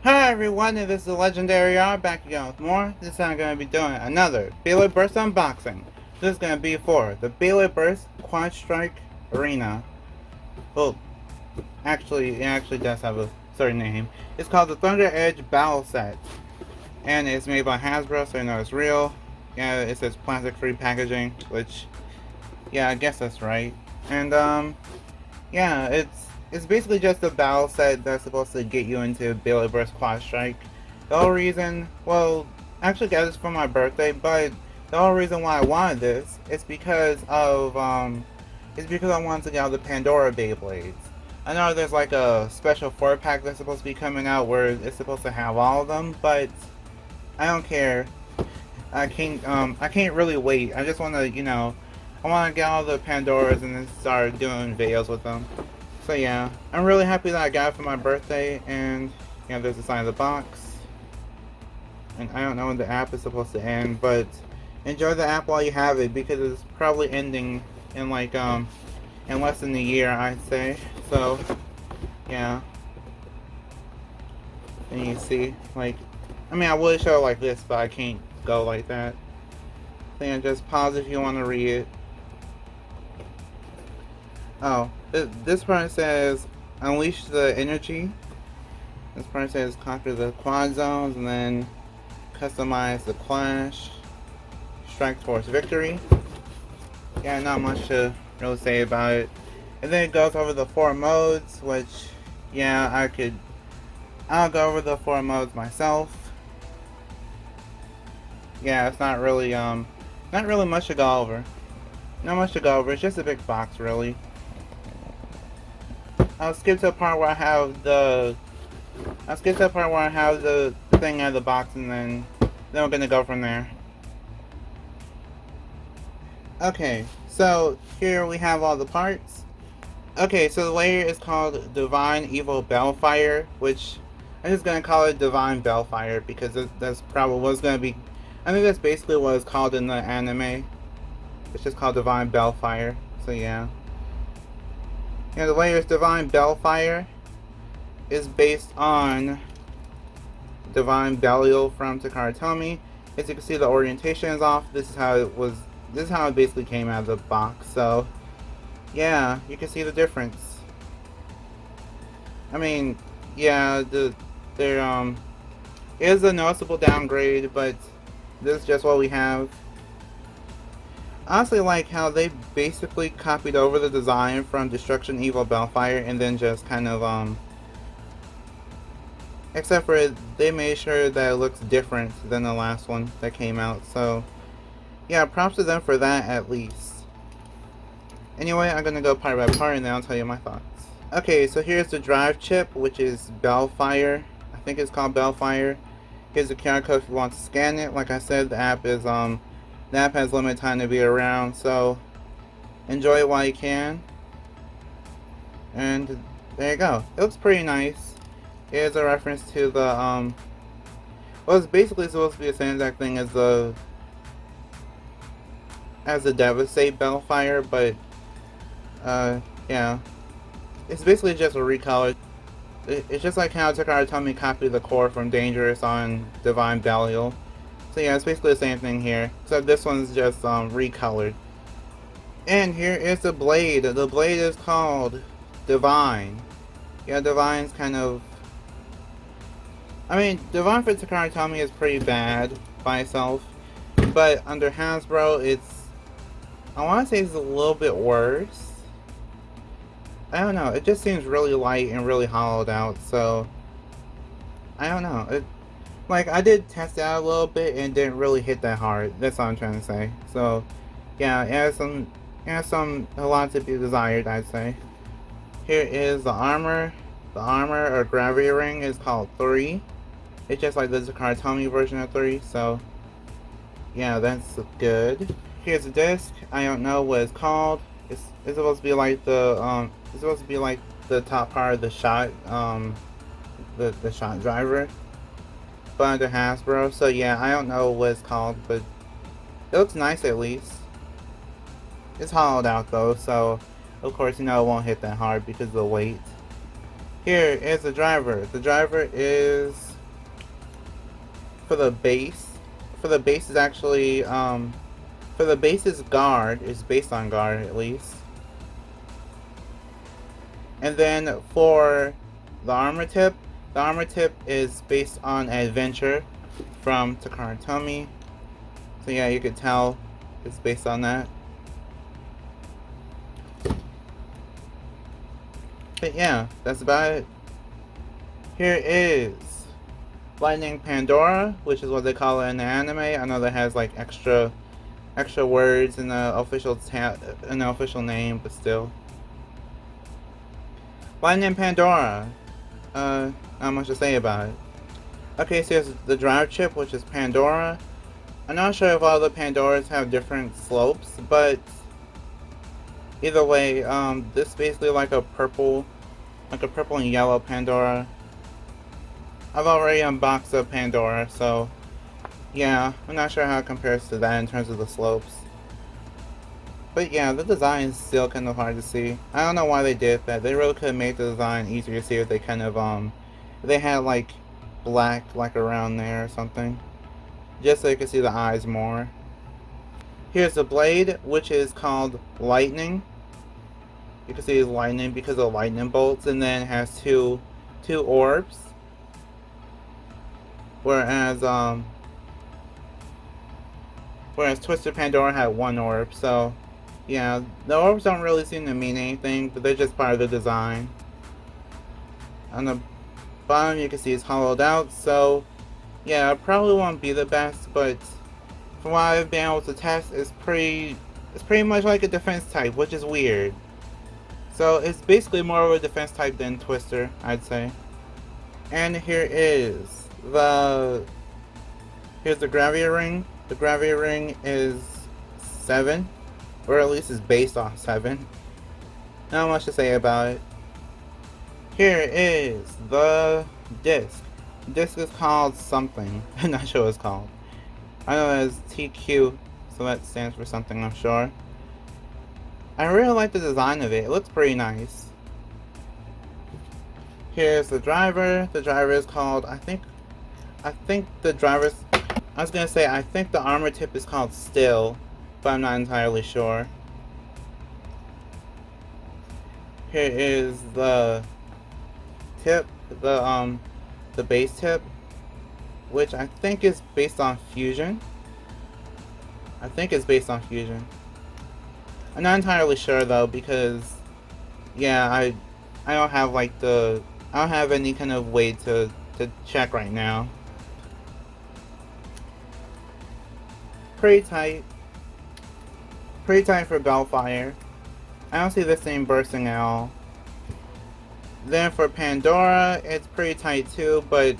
Hi everyone, and this is Legendary R back again with more. This time I'm going to be doing another Beyblade Burst unboxing. This is going to be for the Beyblade Burst Quadstrike Arena. Well, it actually does have a certain name. It's called the Thunder Edge Battle Set. And it's made by Hasbro, so you know it's real. Yeah, it says plastic free packaging, which, yeah, I guess that's right. And, yeah, it's basically just a battle set that's supposed to get you into Beyblade Burst Quadstrike. The whole reason, well, I actually got this for my birthday, but the whole reason why I wanted this is because I wanted to get all the Pandora Beyblades. I know there's like a special 4-pack that's supposed to be coming out where it's supposed to have all of them, but I don't care. I can't really wait. I just want to, I want to get all the Pandoras and then start doing videos with them. So yeah, I'm really happy that I got it for my birthday, and there's a sign of the box. And I don't know when the app is supposed to end, but enjoy the app while you have it because it's probably ending in in less than a year, I'd say. So yeah, and you see, I mean, I would show it like this, but I can't go like that. So yeah, just pause if you want to read it. Oh, this part says unleash the energy. This part says conquer the quad zones and then customize the clash. Strike towards victory. Yeah, not much to really say about it. And then it goes over the 4 modes, which, yeah, I'll go over the 4 modes myself. Yeah, it's not really much to go over. Not much to go over, it's just a big box, really. I'll skip to the part where I have the thing out of the box, and then we're gonna go from there. Okay, so here we have all the parts. Okay, so the layer is called Divine Evil Belfire, which I'm just gonna call it Divine Belfire because that's probably what's gonna be. I think that's basically what it's called in the anime. It's just called Divine Belfire. So yeah. Yeah, the layer's Divine Belfire is based on Divine Belial from Takara Tomy. As you can see, the orientation is off. This is how it basically came out of the box. So yeah, you can see the difference. I mean, yeah, there is a noticeable downgrade, but this is just what we have. I honestly like how they basically copied over the design from Destruction Evil Belfire and then just kind of except for they made sure that it looks different than the last one that came out. So yeah, props to them for that at least. Anyway, I'm gonna go part by part and then I'll tell you my thoughts. Okay, so here's the drive chip, which is Belfire. I think it's called Belfire. Here's the QR code if you want to scan it. Like I said, the app has limited time to be around, so enjoy it while you can. And there you go. It looks pretty nice. Here's a reference to the well, it's basically supposed to be the same exact thing as the Devastate Belfire, but yeah, it's basically just a recolor. It's just like how Takara Tomy copied the core from Dangerous on Divine Belial. So yeah, it's basically the same thing here, except this one's just recolored. And here is the blade. The blade is called Divine. Yeah, Divine's kind of... I mean, Divine for Takara Tomy is pretty bad by itself, but under Hasbro, I want to say it's a little bit worse. I don't know, it just seems really light and really hollowed out, so... I don't know. Like, I did test it out a little bit and didn't really hit that hard. That's all I'm trying to say. So, yeah, it has a lot to be desired, I'd say. Here is the armor. The armor or gravity ring is called 3. It's just like the Takara Tomy version of 3, so yeah, that's good. Here's the disc. I don't know what it's called. It's supposed to be like the top part of the shot, the shot driver. But under Hasbro, so yeah, I don't know what it's called, but it looks nice at least. It's hollowed out though, so of course it won't hit that hard because of the weight. Here is the driver. The driver is for the base. For the base is actually for the base's guard is based on guard at least. And then for the armor tip is based on adventure from Takara Tomy. So yeah, you could tell it's based on that. But yeah, that's about it. Here is Lightning Pandora, which is what they call it in the anime. I know that has like extra words in the official name, but still. Lightning Pandora. Not much to say about it. Okay, so here's the drive chip, which is Pandora. I'm not sure if all the Pandoras have different slopes, but either way, this is basically like a purple and yellow Pandora. I've already unboxed a Pandora, so yeah, I'm not sure how it compares to that in terms of the slopes. But yeah, the design is still kind of hard to see. I don't know why they did that. They really could have made the design easier to see if they kind of, they had like black like around there or something. Just so you can see the eyes more. Here's the blade, which is called Lightning. You can see it's lightning because of lightning bolts, and then it has two orbs. Whereas Twisted Pandora had one orb, so yeah, the orbs don't really seem to mean anything, but they're just part of the design. On the bottom you can see it's hollowed out, so yeah, it probably won't be the best, but from what I've been able to test, it's pretty much like a defense type, which is weird. So it's basically more of a defense type than Twister, I'd say. And here's the gravity ring. The gravity ring is 7, or at least is based on 7. Not much to say about it. Here is the disc. The disc is called something. I'm not sure what it's called. I know it is TQ, so that stands for something, I'm sure. I really like the design of it. It looks pretty nice. Here's the driver. The driver is called, I think the driver's, I was gonna say, I think the armor tip is called Still, but I'm not entirely sure. Here is the tip, the base tip, which I think is based on fusion. I think it's based on fusion. I'm not entirely sure though, because yeah, I don't have like I don't have any kind of way to check right now. Pretty tight for Belfire. I don't see this thing bursting at all. Then for Pandora, it's pretty tight too, but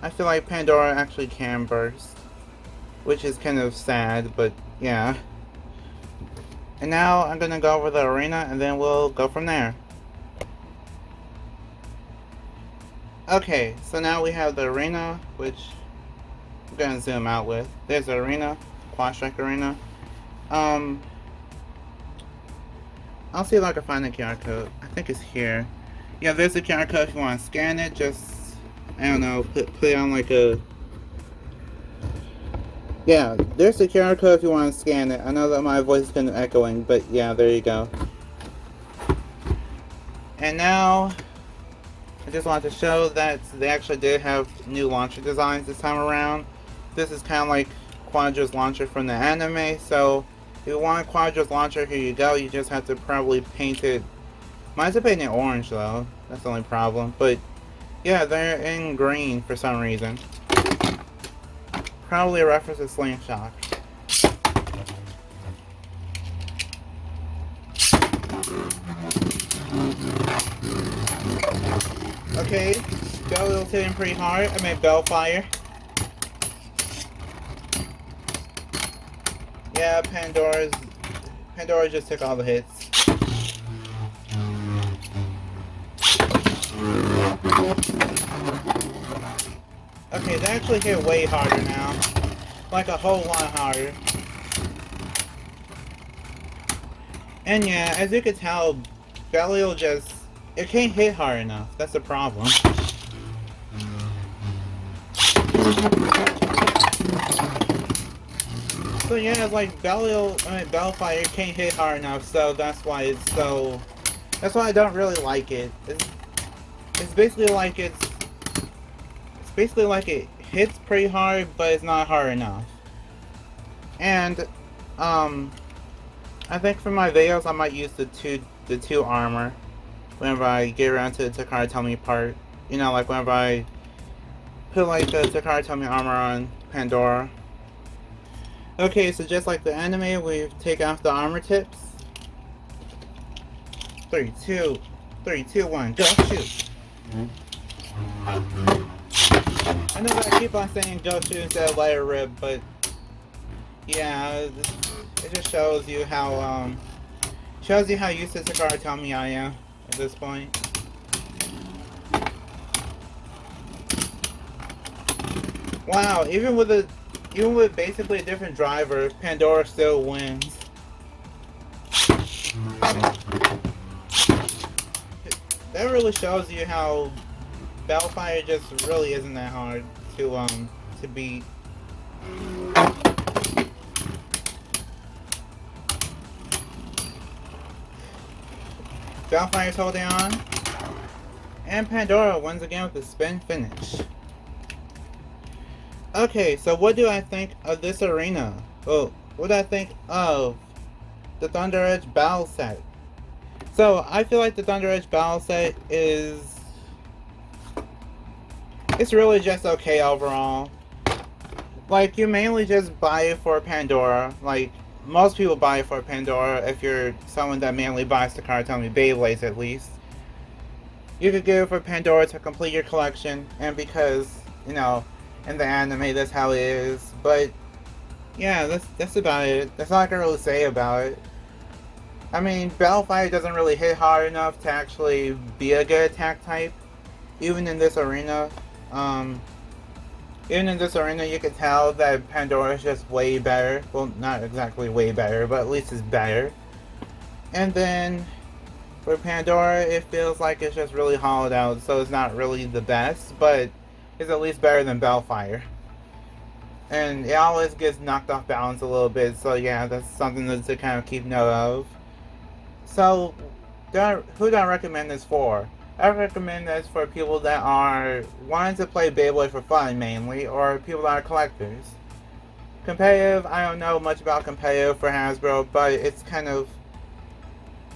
I feel like Pandora actually can burst, which is kind of sad, but yeah. And now I'm gonna go over the arena and then we'll go from there. Okay, so now we have the arena, which I'm gonna zoom out with. There's the arena, Quadstrike arena. I'll see if I can find the QR code. I think it's here. Yeah, there's the QR code if you want to scan it. Just, I don't know, put it on like a... Yeah, there's the QR code if you want to scan it. I know that my voice is kind of echoing, but yeah, there you go. And now, I just wanted to show that they actually did have new launcher designs this time around. This is kind of like Quadra's launcher from the anime, so if you want Quadra's launcher, here you go. You just have to probably paint it. Mine's painted orange though, that's the only problem. But yeah, they're in green for some reason. Probably a reference to Slingshot. Okay, Bell's hitting pretty hard. I made Belfire. Yeah, Pandora just took all the hits. Okay, they actually hit way harder now. Like a whole lot harder. And yeah, as you can tell, Belly will just... It can't hit hard enough. That's the problem. So yeah, it's like Belfire can't hit hard enough, so that's why it's so. That's why I don't really like it. It's basically like it's basically like it hits pretty hard, but it's not hard enough. And I think for my videos I might use the two armor whenever I get around to the Takara Tomy part. You know, like whenever I put like the Takara Tomy armor on Pandora. Okay, so just like the anime, we take off the armor tips. 3, 2, 1, go shoot! I know that I keep on saying go shoot instead of let it rip, but yeah, it just shows you how used to Takara Tomy I am at this point. Wow, even with basically a different driver, Pandora still wins. That really shows you how Belfire just really isn't that hard to beat. Belfire's holding on, and Pandora wins again with the spin finish. Okay, so what do I think of this arena? Oh, what do I think of the Thunder Edge battle set? So, I feel like the Thunder Edge battle set it's really just okay overall. Like, you mainly just buy it for Pandora. Like, most people buy it for Pandora if you're someone that mainly buys the Takara Tomy Beyblades at least. You could get it for Pandora to complete your collection, and because, you know, in the anime that's how it is. But yeah, that's about it. That's all I can really say about it. I mean, Belfire doesn't really hit hard enough to actually be a good attack type. Even in this arena, you can tell that Pandora is just way better. Well, not exactly way better, but at least it's better. And then for Pandora, it feels like it's just really hollowed out, so it's not really the best, but it's at least better than Belfire. And it always gets knocked off balance a little bit, so yeah, that's something to kind of keep note of. So, who do I recommend this for? I recommend this for people that are wanting to play Beyblade for fun mainly, or people that are collectors. Competitive, I don't know much about competitive for Hasbro, but it's kind of...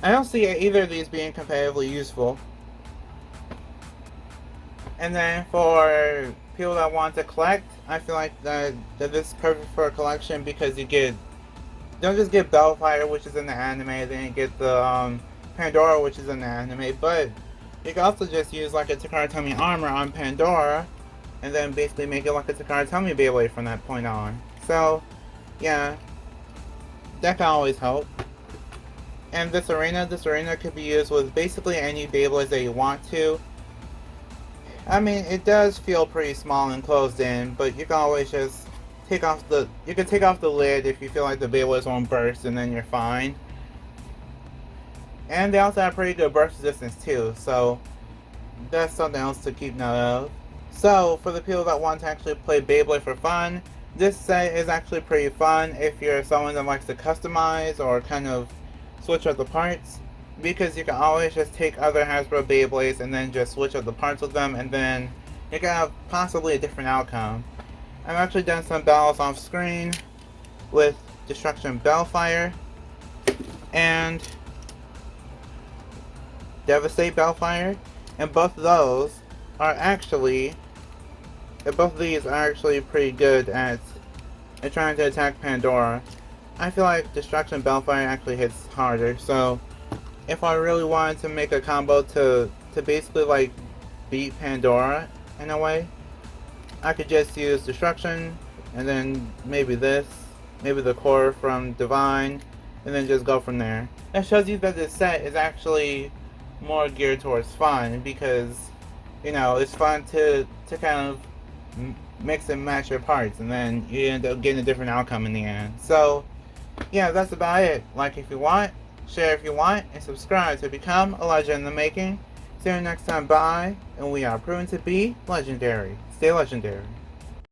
I don't see either of these being competitively useful. And then for people that want to collect, I feel like that this is perfect for a collection because you don't just get Belfire, which is in the anime, then you get the Pandora, which is in the anime, but you can also just use like a Takara Tomy armor on Pandora, and then basically make it like a Takara Tomy Beyblade from that point on. So, yeah, that can always help. And this arena could be used with basically any Beyblades that you want to. I mean, it does feel pretty small and closed in, but you can always just take off the lid if you feel like the Beyblades won't burst, and then you're fine. And they also have pretty good burst resistance too, so that's something else to keep note of. So, for the people that want to actually play Beyblade for fun, this set is actually pretty fun if you're someone that likes to customize or kind of switch up the parts, because you can always just take other Hasbro Beyblades and then just switch up the parts with them, and then you can have possibly a different outcome. I've actually done some battles off screen with Destruction Belfire and Devastate Belfire, and both of these are actually pretty good at trying to attack Pandora. I feel like Destruction Belfire actually hits harder, so if I really wanted to make a combo to basically like beat Pandora in a way, I could just use Destruction, and then maybe the core from Divine, and then just go from there. That shows you that this set is actually more geared towards fun, because, you know, it's fun to kind of mix and match your parts, and then you end up getting a different outcome in the end. So, yeah, that's about it. Like if you want, share if you want, and subscribe to become a legend in the making. See you next time, bye, and we are proven to be legendary. Stay legendary.